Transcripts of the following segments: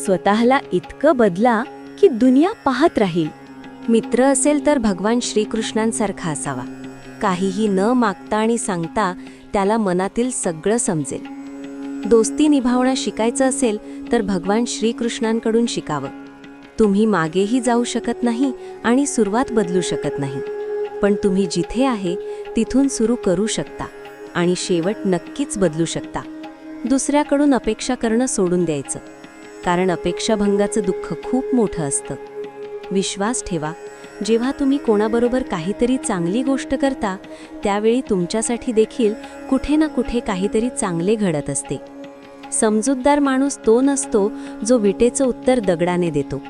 स्वतःला इतकं बदला की दुनिया पाहत राहील. मित्र असेल तर भगवान श्रीकृष्णांसारखा असावा. काहीही न मागता आणि सांगता त्याला मनातील सगळं समजेल. दोस्ती निभावणं शिकायचं असेल तर भगवान श्रीकृष्णांकडून शिकावं. तुम्ही मागेही जाऊ शकत नाही आणि सुरुवात बदलू शकत नाही, पण तुम्ही जिथे आहे तिथून सुरू करू शकता आणि शेवट नक्कीच बदलू शकता. दुसऱ्याकडून अपेक्षा करणं सोडून द्यायचं, कारण अपेक्षाभंगाचं दुःख खूप मोठं असतं. विश्वास ठेवा, जेव्हा तुम्ही कोणाबरोबर काहीतरी चांगली गोष्ट करता त्यावेळी तुमच्यासाठी देखील कुठे ना कुठे काहीतरी चांगले घडत असते. समजूतदार माणूस तो नसतो जो विटेचं उत्तर दगडाने देतो.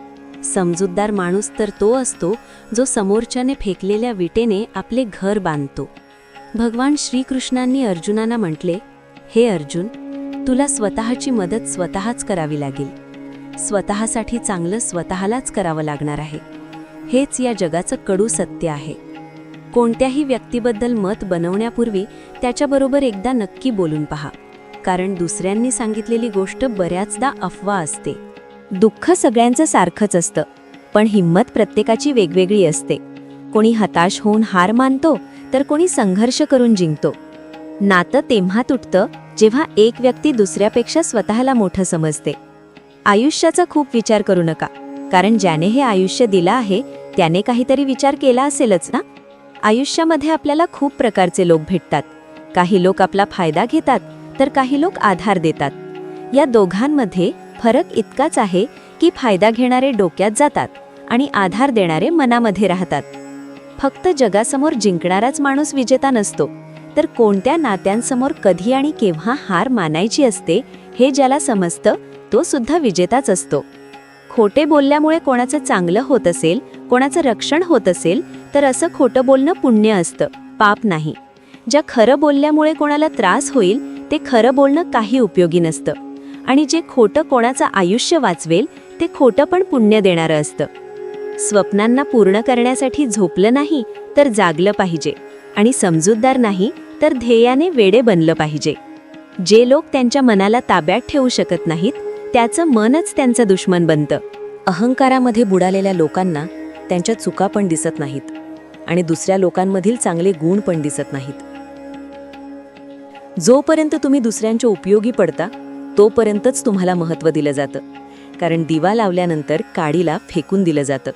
समजूतदार माणूस तर तो असतो जो समोरच्याने फेकलेल्या विटेने आपले घर बांधतो. भगवान श्रीकृष्णांनी अर्जुनांना म्हटले, हे अर्जुन, तुला स्वतःची मदत स्वतःच करावी लागेल. स्वतःसाठी चांगलं स्वतःलाच करावं लागणार आहे. हेच या जगाचं कडू सत्य आहे. कोणत्याही व्यक्तीबद्दल मत बनवण्यापूर्वी त्याच्याबरोबर एकदा नक्की बोलून पहा, कारण दुसऱ्यांनी सांगितलेली गोष्ट बऱ्याचदा अफवा असते. दुःख सगळ्यांचं सारखंच असतं, पण हिंमत प्रत्येकाची वेगवेगळी असते. कोणी हताश होऊन हार मानतो तर कोणी संघर्ष करून जिंकतो. नातं तेव्हा तुटतं जेव्हा एक व्यक्ती दुसऱ्यापेक्षा स्वतःला मोठं समजते. आयुष्याचा खूप विचार करू नका, कारण ज्याने हे आयुष्य दिलं आहे त्याने काहीतरी विचार केला असेलच ना. आयुष्यामध्ये आपल्याला खूप प्रकारचे लोक भेटतात. काही लोक आपला फायदा घेतात तर काही लोक आधार देतात. या दोघांमध्ये फरक इतकाच आहे की फायदा घेणारे डोक्यात जातात आणि आधार देणारे मनामध्ये राहतात. फक्त जगासमोर जिंकणाराच माणूस विजेता नसतो, तर कोणत्या नात्यांसमोर कधी आणि केव्हा हार मानायची असते हे ज्याला समजतं तो सुद्धा विजेताच असतो. खोटे बोलल्यामुळे कोणाचं चांगलं होत असेल, कोणाचं रक्षण होत असेल तर असं खोटं बोलणं पुण्य असतं, पाप नाही. ज्या खरं बोलल्यामुळे कोणाला त्रास होईल ते खरं बोलणं काही उपयोगी नसतं. आणि जे खोटं कोणाचं आयुष्य वाचवेल ते खोटं पण पुण्य देणारं असतं. स्वप्नांना पूर्ण करण्यासाठी झोपलं नाही तर जागलं पाहिजे, आणि समजूतदार नाही तर ध्येयाने वेडे बनलं पाहिजे. जे लोक त्यांच्या मनाला ताब्यात ठेवू शकत नाहीत त्याचं मनच त्यांचं दुश्मन बनतं. अहंकारामध्ये बुडालेल्या लोकांना त्यांच्या चुका पण दिसत नाहीत आणि दुसऱ्या लोकांमधील चांगले गुण पण दिसत नाहीत. जोपर्यंत तुम्ही दुसऱ्यांच्या उपयोगी पडता तोपर्यंतच तुम्हाला महत्त्व दिलं जातं, कारण दिवा लावल्यानंतर काडीला फेकून दिलं जातं.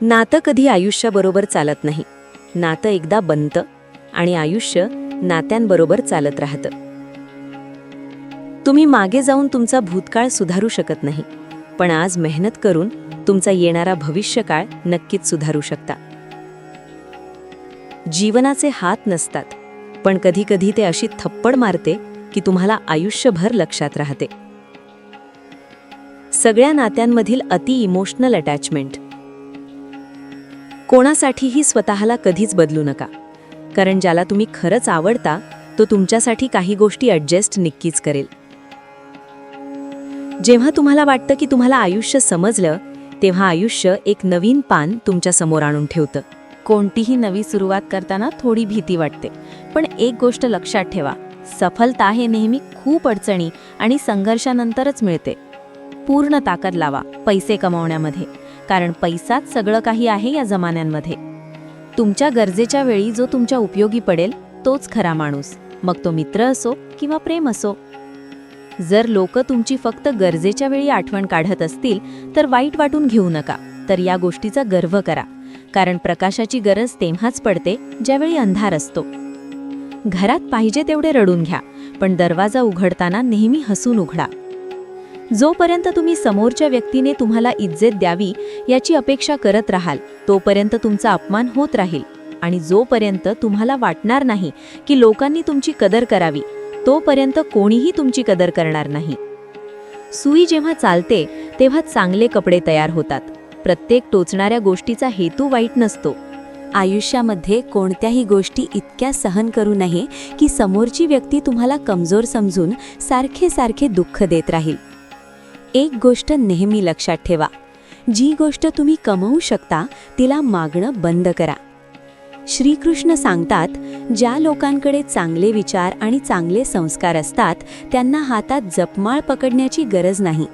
नातं कधी आयुष्याबरोबर चालत नाही. नातं एकदा बनतं आणि आयुष्य नात्यांबरोबर चालत राहतं. तुम्ही मागे जाऊन तुमचा भूतकाळ सुधारू शकत नाही, पण आज मेहनत करून तुमचा येणारा भविष्यकाळ नक्कीच सुधारू शकता. जीवनाचे हात नसतात, पण कधी कधी ते अशी थप्पड मारते की तुम्हाला आयुष्यभर लक्षात राहते. सगळ्या नात्यांमधील अति इमोशनल अटॅचमेंट. कोणासाठीही स्वतःला कधीच बदलू नका, कारण ज्याला तुम्ही खरंच आवडता तो तुमच्यासाठी काही गोष्टी ॲडजस्ट नक्कीच करेल. जेव्हा तुम्हाला वाटतं की तुम्हाला आयुष्य समजलं तेव्हा आयुष्य एक नवीन पान तुमच्या समोर आणून ठेवतं. कोणतीही नवी सुरुवात करताना थोडी भीती वाटते, पण एक गोष्ट लक्षात ठेवा, सफलता हे नेहमी खूप अडचणी आणि संघर्षानंतरच मिळते. पूर्ण ताकद लावा पैसे कमावण्यामध्ये, कारण पैसाच सगळं काही आहे या जमान्यांमध्ये. तुमच्या गरजेच्या वेळी जो तुमच्या उपयोगी पडेल तोच खरा माणूस, मग तो मित्र असो किंवा प्रेम असो. जर लोक तुमची फक्त गरजेच्या वेळी आठवण काढत असतील तर वाईट वाटून घेऊ नका, तर या गोष्टीचा गर्व करा, कारण प्रकाशाची गरज तेव्हाच पडते ज्यावेळी अंधार असतो. घरात पाहिजे तेवढे रडून घ्या, पण दरवाजा उघडताना नेहमी हसून उघडा. जोपर्यंत तुम्ही समोरच्या व्यक्तीने तुम्हाला इज्जत द्यावी याची अपेक्षा करत राहाल तोपर्यंत तुमचा अपमान होत राहील, आणि जोपर्यंत तुम्हाला वाटणार नाही की लोकांनी तुमची कदर करावी तोपर्यंत कोणीही तुमची कदर करणार नाही. सुई जेव्हा चालते तेव्हा चांगले कपडे तयार होतात. प्रत्येक टोचणाऱ्या गोष्टीचा हेतू वाईट नसतो. आयुष्यामध्ये कोणत्याही गोष्टी इतक्या सहन करू नये की समोरची व्यक्ती तुम्हाला कमजोर समजून सारखे सारखे दुःख देत राहील. एक गोष्ट नेहमी लक्षात ठेवा, जी गोष्ट तुम्ही कमवू शकता तिला मागणं बंद करा. श्रीकृष्ण सांगतात, ज्या लोकांकडे चांगले विचार आणि चांगले संस्कार असतात त्यांना हातात जपमाळ पकडण्याची गरज नाही.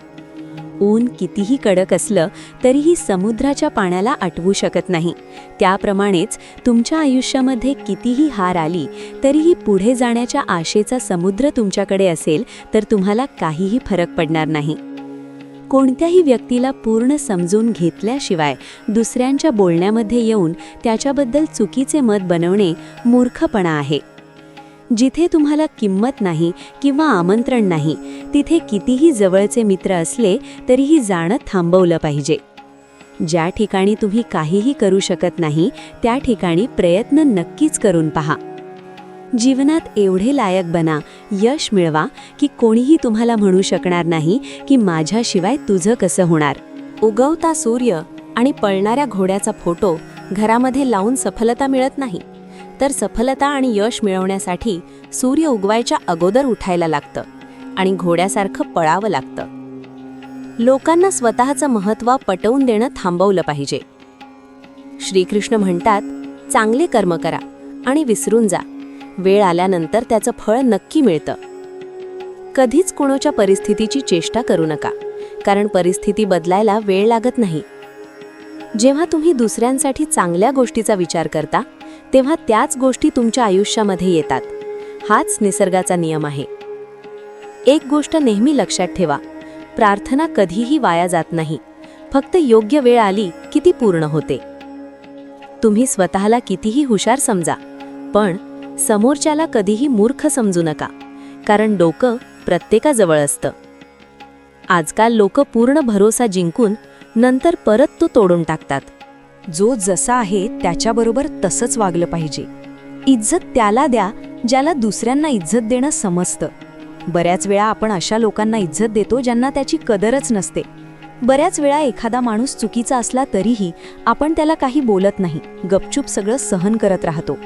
ऊन कितीही कडक असलं तरीही समुद्राच्या पाण्याला आटवू शकत नाही. त्याप्रमाणेच तुमच्या आयुष्यामध्ये कितीही हार आली तरीही पुढे जाण्याच्या आशेचा समुद्र तुमच्याकडे असेल तर तुम्हाला काहीही फरक पडणार नाही. कोणत्याही व्यक्तीला पूर्ण समजून घेतल्याशिवाय दुसऱ्यांच्या बोलण्यामध्ये येऊन त्याच्याबद्दल चुकीचे मत बनवणे मूर्खपणा आहे. जिथे तुम्हाला किंमत नाही किंवा आमंत्रण नाही तिथे कितीही जवळचे मित्र असले तरीही जाणं थांबवलं पाहिजे. ज्या ठिकाणी तुम्ही काहीही करू शकत नाही त्या ठिकाणी प्रयत्न नक्कीच करून पहा. जीवनात एवढे लायक बना, यश मिळवा की कोणीही तुम्हाला म्हणू शकणार नाही की माझ्याशिवाय तुझं कसं होणार. उगवता सूर्य आणि पळणाऱ्या घोड्याचा फोटो घरामध्ये लावून सफलता मिळत नाही, तर सफलता आणि यश मिळवण्यासाठी सूर्य उगवायच्या अगोदर उठायला लागतं आणि घोड्यासारखं पळावं लागतं. लोकांना स्वतःचं महत्त्व पटवून देणं थांबवलं पाहिजे. श्रीकृष्ण म्हणतात, चांगले कर्म करा आणि विसरून जा. वेळ आल्यानंतर त्याचं फळ नक्की मिळतं. कधीच कोणाच्या परिस्थितीची चेष्टा करू नका, कारण परिस्थिती बदलायला वेळ लागत नाही. जेव्हा तुम्ही दुसऱ्यांसाठी चांगल्या गोष्टीचा विचार करता तेव्हा त्याच गोष्टी तुमच्या आयुष्यामध्ये येतात. हाच निसर्गाचा नियम आहे. एक गोष्ट नेहमी लक्षात ठेवा, प्रार्थना कधीही वाया जात नाही. फक्त योग्य वेळ आली की ती पूर्ण होते. तुम्ही स्वतःला कितीही हुशार समजा, पण समोरच्याला कधीही मूर्ख समजू नका, कारण डोकं प्रत्येकाजवळ असतं. आजकाल लोक पूर्ण भरोसा जिंकून नंतर परत तो तोडून टाकतात. जो जसा आहे त्याच्याबरोबर तसंच वागलं पाहिजे. इज्जत त्याला द्या ज्याला दुसऱ्यांना इज्जत देणं समजतं. बऱ्याच वेळा आपण अशा लोकांना इज्जत देतो ज्यांना त्याची कदरच नसते. बऱ्याच वेळा एखादा माणूस चुकीचा असला तरीही आपण त्याला काही बोलत नाही, गपचूप सगळं सहन करत राहतो.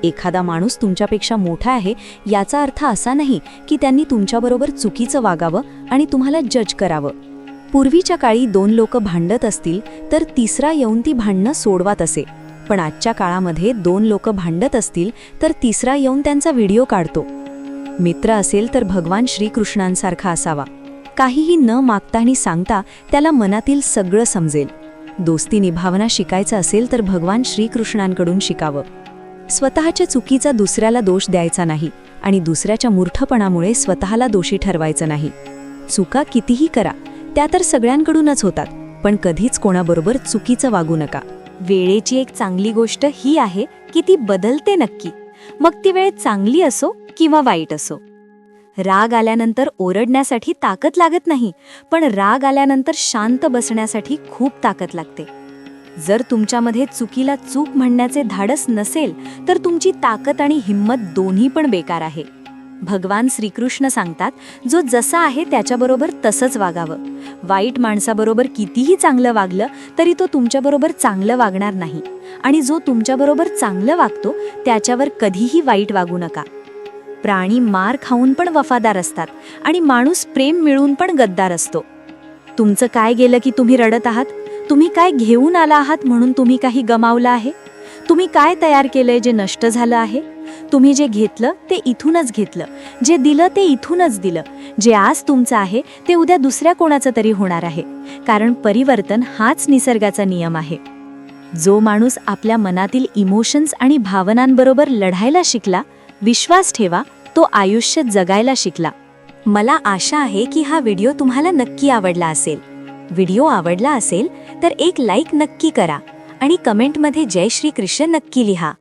एखादा माणूस तुमच्यापेक्षा मोठा आहे याचा अर्थ असा नाही की त्यांनी तुमच्याबरोबर चुकीचं वागावं आणि तुम्हाला जज करावं. पूर्वीच्या काळी 2 लोक भांडत असतील तर तिसरा येऊन ती भांडणं सोडवत असे, पण आजच्या काळामध्ये 2 लोक भांडत असतील तर तिसरा येऊन त्यांचा व्हिडिओ काढतो. मित्र असेल तर भगवान श्रीकृष्णांसारखा असावा. काहीही न मागता आणि सांगता त्याला मनातील सगळं समजेल. दोस्ती निभावणं शिकायचं असेल तर भगवान श्रीकृष्णांकडून शिकावं. स्वतःच्या चुकीचा दुसऱ्याला दोष द्यायचा नाही आणि दुसऱ्याच्या मूर्खपणामुळे स्वतःला दोषी ठरवायचं नाही. चुका कितीही करा, त्या तर सगळ्यांकडूनच होतात, पण कधीच कोणाबरोबर चुकीचं वागू नका. वेळेची एक चांगली गोष्ट ही आहे की ती बदलते नक्की, मग ती वेळ चांगली असो किंवा वाईट असो. राग आल्यानंतर ओरडण्यासाठी ताकद लागत नाही, पण राग आल्यानंतर शांत बसण्यासाठी खूप ताकद लागते. जर तुमच्यामध्ये चुकीला चूक म्हणण्याचे धाडस नसेल तर तुमची ताकद आणि हिंमत दोन्ही पण बेकार आहे. भगवान श्रीकृष्ण सांगतात, जो जसा आहे त्याच्याबरोबर तसंच वागावं. वाईट माणसाबरोबर कितीही चांगलं वागलं तरी तो तुमच्याबरोबर चांगलं वागणार नाही, आणि जो तुमच्याबरोबर चांगलं वागतो त्याच्यावर कधीही वाईट वागू नका. प्राणी मार खाऊन पण वफादार असतात आणि माणूस प्रेम मिळून पण गद्दार असतो. तुमचं काय गेलं की तुम्ही रडत आहात? तुम्ही काय घेऊन आला आहात म्हणून तुम्ही काही गमावलं आहे? तुम्ही काय तयार केलंय जे नष्ट झालं आहे? तुम्ही जे घेतलं ते इथूनच घेतलं, जे दिलं ते इथूनच दिलं. जे आज तुमचं आहे ते उद्या दुसऱ्या कोणाचं तरी होणार आहे, कारण परिवर्तन हाच निसर्गाचा नियम आहे. जो माणूस आपल्या मनातील इमोशन्स आणि भावनांबरोबर लढायला शिकला, विश्वास ठेवा, तो आयुष्य जगायला शिकला. मला आशा आहे की हा व्हिडिओ तुम्हाला नक्की आवडला असेल. व्हिडिओ आवडला असेल तर एक लाईक नक्की करा आणि कमेंटमध्ये जय श्री कृष्ण नक्की लिहा.